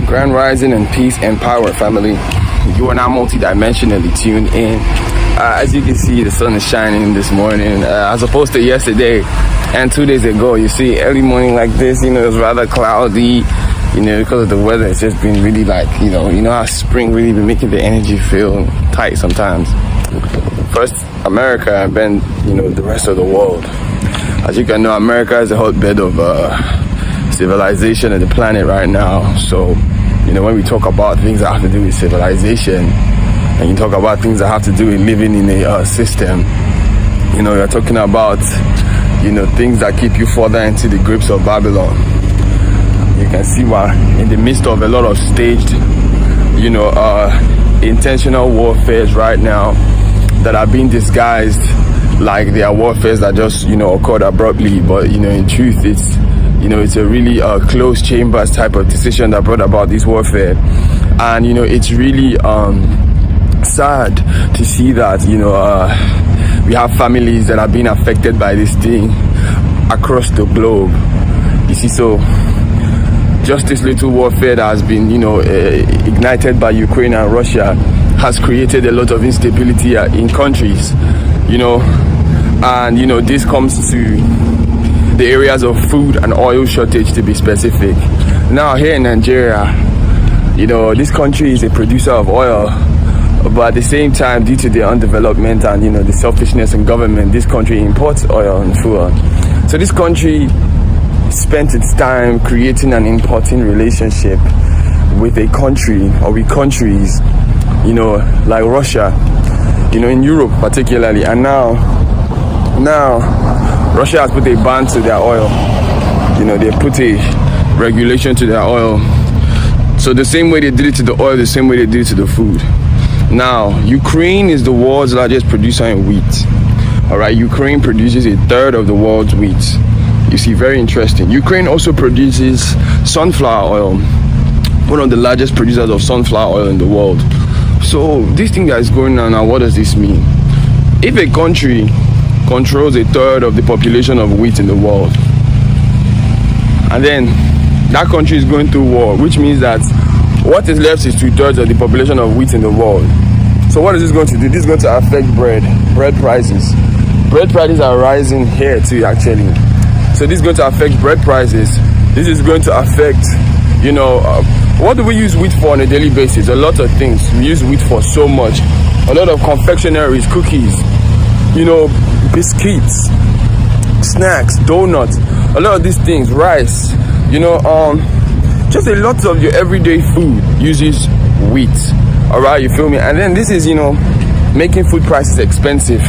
Grand Rising and peace and power, family. You are now multi-dimensionally tuned in. As you can see, the sun is shining this morning, as opposed to yesterday and 2 days ago. You see, early morning like this, it was rather cloudy, because of the weather. It's just been really how spring really been making the energy feel tight sometimes. First America, and then, the rest of the world. As you can know, America is a hotbed of civilization on the planet right now. So, when we talk about things that have to do with civilization, and you talk about things that have to do with living in a system, you're talking about, things that keep you further into the grips of Babylon. You can see why in the midst of a lot of staged, intentional warfares right now that are being disguised like they are warfares that just, occurred abruptly. But, in truth, it's a really closed chambers type of decision that brought about this warfare. And, it's really sad to see that, we have families that are being affected by this thing across the globe. You see, so just this little warfare that has been, ignited by Ukraine and Russia has created a lot of instability in countries, and, this comes to the areas of food and oil shortage, to be specific. Now, here in Nigeria, this country is a producer of oil, but at the same time, due to the undevelopment and, the selfishness in government, this country imports oil and fuel. So this country spent its time creating an importing relationship with a country or with countries, like Russia, in Europe particularly. And now Russia has put a ban to their oil. They put a regulation to their oil. So the same way they did it to the oil, the same way they did it to the food. Now, Ukraine is the world's largest producer in wheat. All right, Ukraine produces a third of the world's wheat. You see, very interesting. Ukraine also produces sunflower oil, one of the largest producers of sunflower oil in the world. So this thing that is going on now, what does this mean? If a country controls a third of the population of wheat in the world, and then that country is going through war, which means that what is left is 2/3 of the population of wheat in the world. So what is this going to do? This is going to affect bread prices. Bread prices are rising here too, actually. So this is going to affect bread prices. This is going to affect, what do we use wheat for on a daily basis? A lot of things. We use wheat for so much. A lot of confectionaries, cookies, biscuits, snacks, donuts, a lot of these things, rice, just a lot of your everyday food uses wheat. All right, you feel me? And then this is, making food prices expensive.